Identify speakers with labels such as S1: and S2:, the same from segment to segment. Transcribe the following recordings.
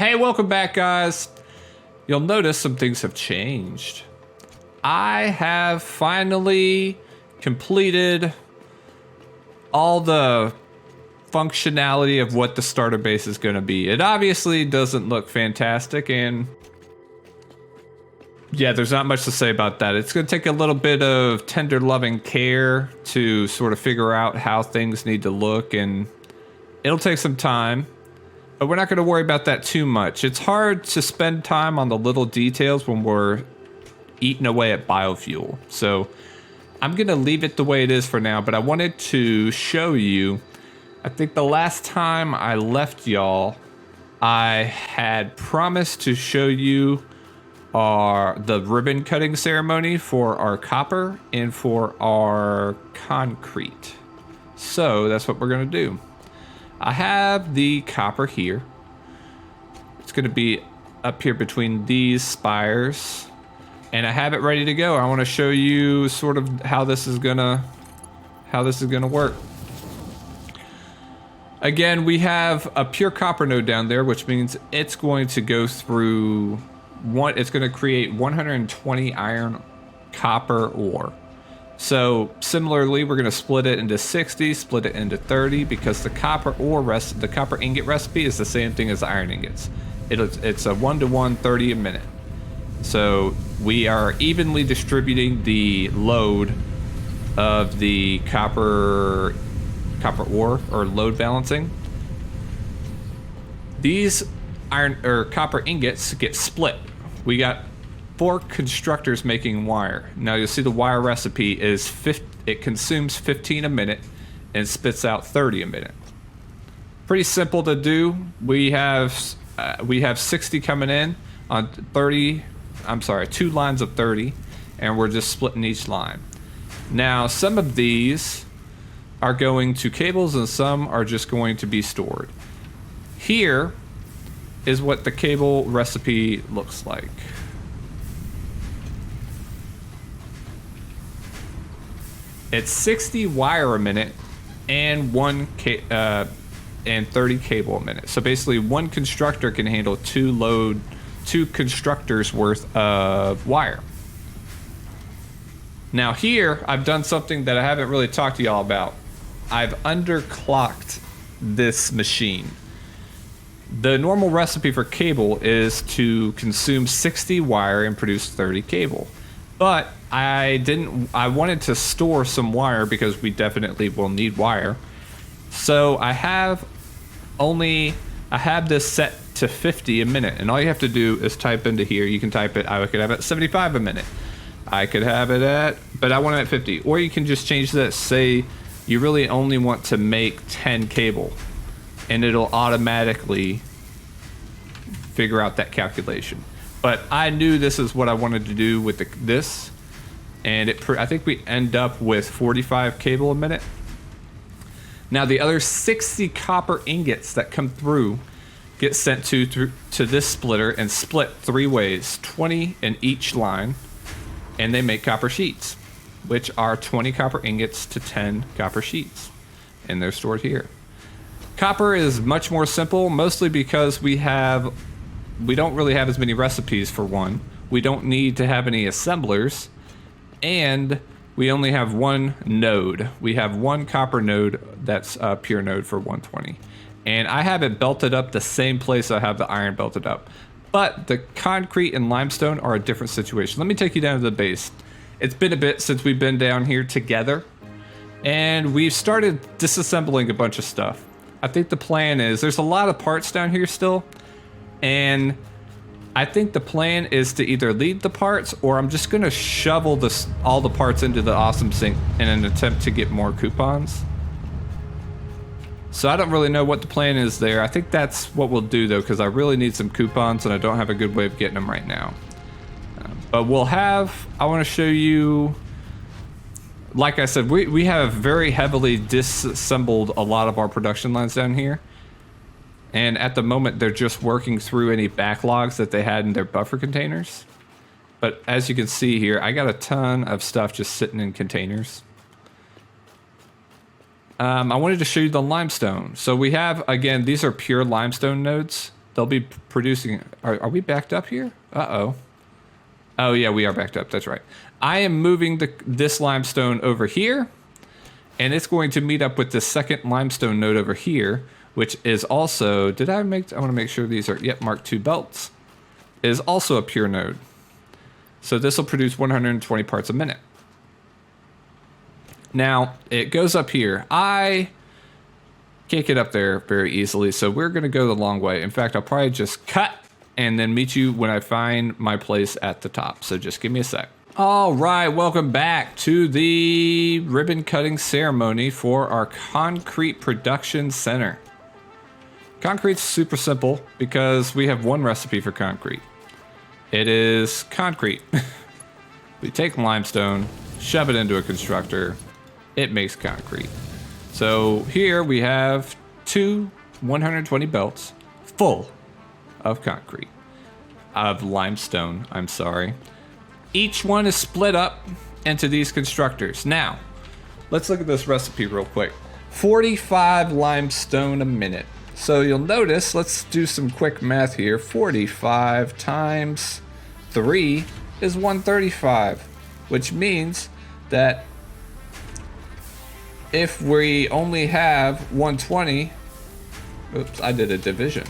S1: Hey, welcome back, guys. You'll notice some things have changed. I have finally completed all the functionality of what the starter base is going to be. It obviously doesn't look fantastic, and yeah, there's not much to say about that. It's going to take a little bit of tender loving care to sort of figure out how things need to look, and it'll take some time. But we're not going to worry about that too much. It's hard to spend time on the little details when we're eating away at biofuel. So I'm going to leave it the way it is for now, but I wanted to show you, I think the last time I left y'all, I had promised to show you the ribbon cutting ceremony for our copper and for our concrete. So that's what we're going to do. I have the copper here. It's going to be up here between these spires, and I have it ready to go. I want to show you sort of how this is gonna work. Again, we have a pure copper node down there, which means it's going to go through it's going to create 120 iron copper ore. So similarly, we're going to split it into 60, split it into 30, because the copper ingot recipe is the same thing as the iron ingots. It's a 1-to-1, 30 a minute. So we are evenly distributing the load of the copper ore, or load balancing. These copper ingots get split. We got 4 constructors making wire. Now you'll see the wire recipe is it consumes 15 a minute and spits out 30 a minute. Pretty simple to do. We have 60 coming in on 2 lines of 30, and we're just splitting each line. Now some of these are going to cables and some are just going to be stored. Here is what the cable recipe looks like. It's 60 wire a minute and 30 cable a minute. So basically, one constructor can handle 2 constructors worth of wire. Now here, I've done something that I haven't really talked to y'all about. I've underclocked this machine. The normal recipe for cable is to consume 60 wire and produce 30 cable. But I wanted to store some wire because we definitely will need wire. So I have this set to 50 a minute, and all you have to do is type into here. You can type it, I could have it at 75 a minute. I could have it but I want it at 50. Or you can just change this, say you really only want to make 10 cable, and it'll automatically figure out that calculation. But I knew this is what I wanted to do with this, and I think we end up with 45 cable a minute. Now the other 60 copper ingots that come through get sent to this splitter and split 3 ways, 20 in each line, and they make copper sheets, which are 20 copper ingots to 10 copper sheets, and they're stored here. Copper is much more simple, mostly because we don't really have as many recipes for one. We don't need to have any assemblers, and we only have one node. We have one copper node that's a pure node for 120. And I have it belted up the same place I have the iron belted up. But the concrete and limestone are a different situation. Let me take you down to the base. It's been a bit since we've been down here together, and we've started disassembling a bunch of stuff. I think the plan is, there's a lot of parts down here still, and I think the plan is to either leave the parts, or I'm just gonna shovel all the parts into the awesome sink in an attempt to get more coupons. So I don't really know what the plan is there. I think that's what we'll do though, because I really need some coupons and I don't have a good way of getting them right now. But I want to show you, like I said, we have very heavily disassembled a lot of our production lines down here. And at the moment, they're just working through any backlogs that they had in their buffer containers. But as you can see here, I got a ton of stuff just sitting in containers. I wanted to show you the limestone. So we have, again, these are pure limestone nodes. they'll be producing. Are we backed up here? Uh-oh. Oh, yeah, we are backed up. That's right. I am moving this limestone over here, and it's going to meet up with the second limestone node over here, which is also, I want to make sure these are, yep, Mark II belts, is also a pure node. So this will produce 120 parts a minute. Now, it goes up here. I can't get up there very easily, so we're going to go the long way. In fact, I'll probably just cut and then meet you when I find my place at the top. So just give me a sec. All right, welcome back to the ribbon cutting ceremony for our concrete production center. Concrete's super simple because we have one recipe for concrete. It is concrete. We take limestone, shove it into a constructor, it makes concrete. So here we have two 120 belts full of concrete, of limestone, I'm sorry. Each one is split up into these constructors. Now, let's look at this recipe real quick. 45 limestone a minute. So you'll notice, let's do some quick math here. 45 times 3 is 135, which means that if we only have 120, oops, I did a division,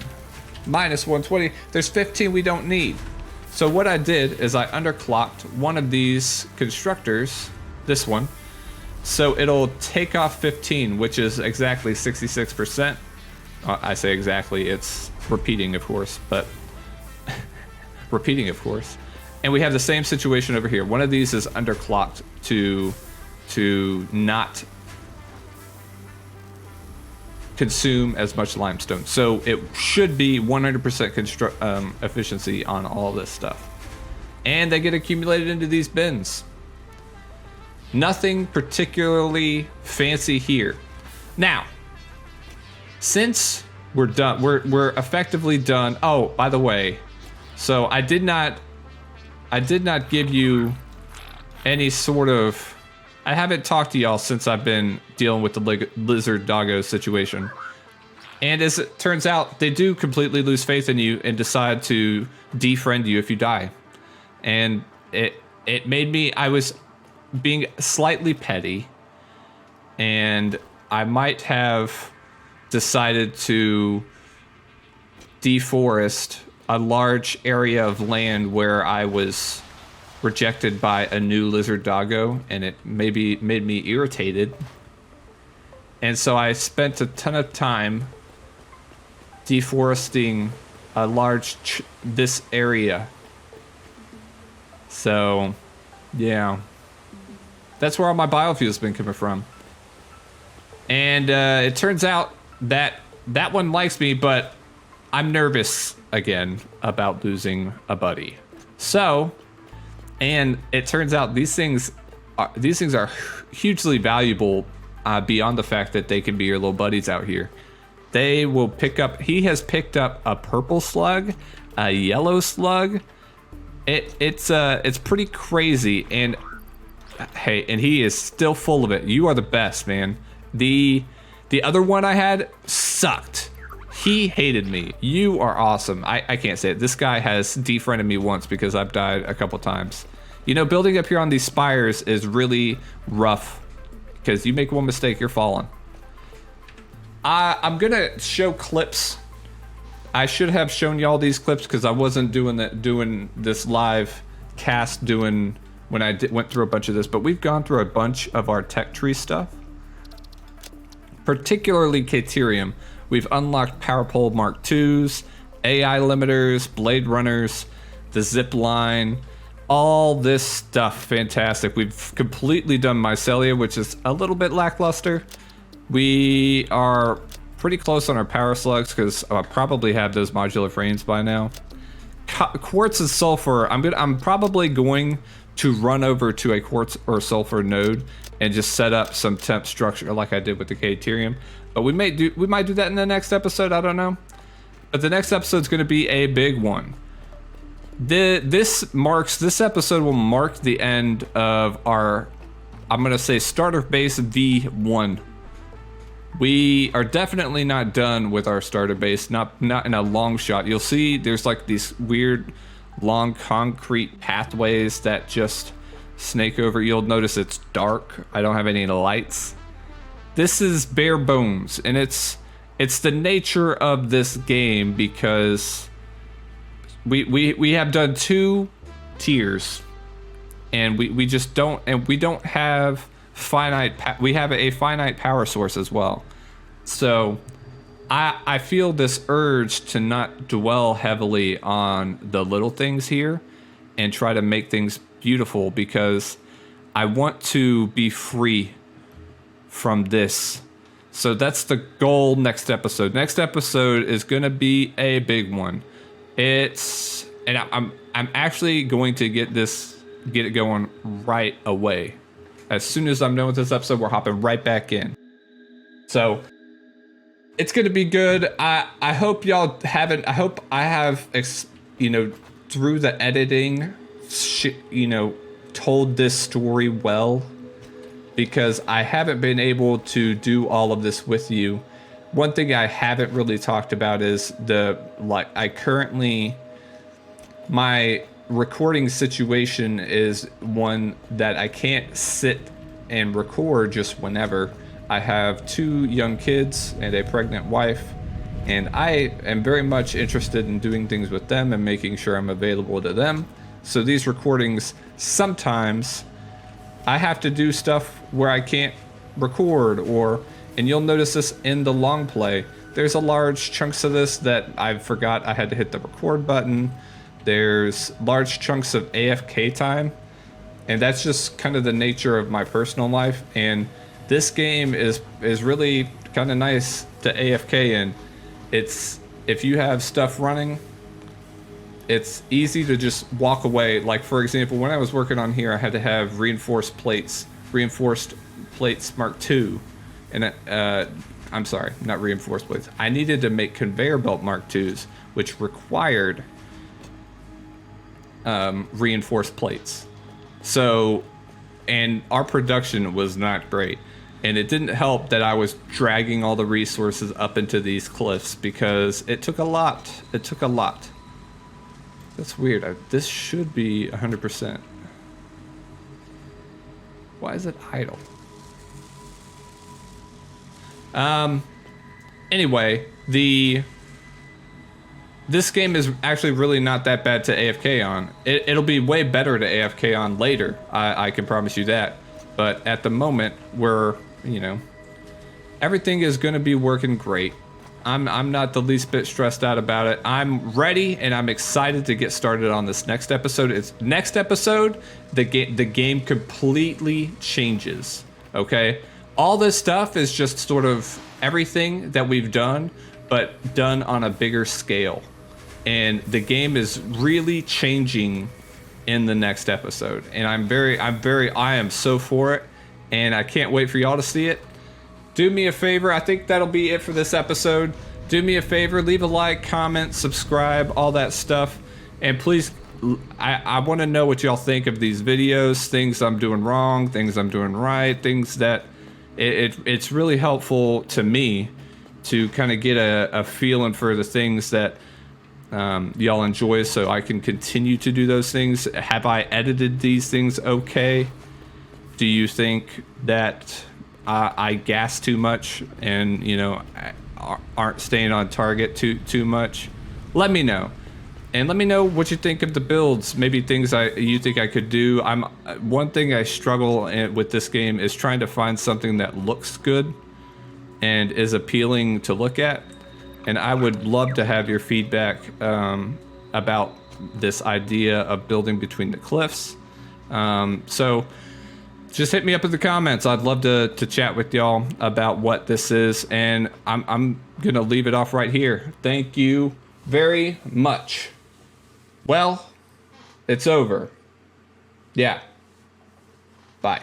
S1: minus 120, there's 15 we don't need. So what I did is I underclocked one of these constructors, this one, so it'll take off 15, which is exactly 66%. I say exactly, it's repeating, of course, but repeating, of course. And we have the same situation over here. One of these is underclocked to not consume as much limestone. So it should be 100% efficiency on all this stuff. And they get accumulated into these bins. Nothing particularly fancy here. Now, since we're done, we're effectively done. Oh, by the way, so I did not give you any sort of, I haven't talked to y'all since I've been dealing with the lizard doggo situation. And as it turns out, they do completely lose faith in you and decide to defriend you if you die. And it made me, I was being slightly petty, and I might have decided to deforest a large area of land where I was rejected by a new lizard doggo, and it maybe made me irritated. And so I spent a ton of time deforesting a large this area. So yeah, that's where all my biofuel's been coming from. And it turns out that that one likes me, but I'm nervous again about losing a buddy. So, and it turns out these things are hugely valuable beyond the fact that they can be your little buddies out here. They will pick up, he has picked up a purple slug, a yellow slug. It's pretty crazy, and hey, and he is still full of it. You are the best, man. The other one I had sucked. He hated me. You are awesome. I can't say it. This guy has defriended me once because I've died a couple times. You know, building up here on these spires is really rough because you make one mistake, you're falling. I'm gonna show clips. I should have shown y'all these clips because I wasn't doing this live cast when I went through a bunch of this, but we've gone through a bunch of our tech tree stuff. Particularly Caterium. We've unlocked Power Pole Mark IIs, AI limiters, Blade Runners, the zip line, all this stuff. Fantastic. We've completely done Mycelia, which is a little bit lackluster. We are pretty close on our power slugs because I probably have those modular frames by now. Quartz and sulfur. I'm probably going to run over to a quartz or sulfur node and just set up some temp structure like I did with the Caterium. But we might do that in the next episode, I don't know. But the next episode is going to be a big one. This episode will mark the end of our, I'm going to say, starter base V1. We are definitely not done with our starter base, not in a long shot. You'll see there's like these weird long concrete pathways that just snake over. You'll notice it's dark. I don't have any lights. This is bare bones, and it's the nature of this game because we have done 2 tiers, and we just don't, and we don't have we have a finite power source as well. So I feel this urge to not dwell heavily on the little things here and try to make things beautiful, because I want to be free from this. So that's the goal next episode. Next episode is going to be a big one. I'm actually going to get it going right away. As soon as I'm done with this episode, we're hopping right back in. So it's going to be good. I hope y'all haven't. I hope I have, through the editing, told this story well, because I haven't been able to do all of this with you. One thing I haven't really talked about is my recording situation is one that I can't sit and record just whenever. I have 2 young kids and a pregnant wife, and I am very much interested in doing things with them and making sure I'm available to them. So these recordings, sometimes I have to do stuff where I can't record, and you'll notice this in the long play. There's a large chunks of this that I forgot I had to hit the record button. There's large chunks of AFK time, and that's just kind of the nature of my personal life. And this game is really kind of nice to AFK in. It's, if you have stuff running, it's easy to just walk away. Like, for example, when I was working on here, I had to have reinforced plates Mark II, and I'm sorry, not reinforced plates. I needed to make conveyor belt Mark IIs, which required reinforced plates. So, and our production was not great, and it didn't help that I was dragging all the resources up into these cliffs because it took a lot. That's weird. This should be 100%. Why is it idle? Anyway, this game is actually really not that bad to AFK on. It'll be way better to AFK on later. I can promise you that. But at the moment, everything is going to be working great. I'm not the least bit stressed out about it. I'm ready, and I'm excited to get started on this next episode. The game completely changes. Okay, all this stuff is just sort of everything that we've done, but done on a bigger scale. And the game is really changing in the next episode, and I am so for it, and I can't wait for y'all to see it. Do me a favor. I think that'll be it for this episode. Do me a favor, leave a like, comment, subscribe, all that stuff. And please, I want to know what y'all think of these videos, things I'm doing wrong, things I'm doing right, things that it's really helpful to me to kind of get a feeling for the things that y'all enjoy, so I can continue to do those things. Have I edited these things okay? Do you think that I gas too much and aren't staying on target too much? Let me know, and let me know what you think of the builds. Maybe things you think I could do. One thing I struggle with this game is trying to find something that looks good and is appealing to look at, and I would love to have your feedback about this idea of building between the cliffs. So just hit me up in the comments. I'd love to chat with y'all about what this is, and I'm gonna leave it off right here. Thank you very much. Well, it's over. Yeah. Bye.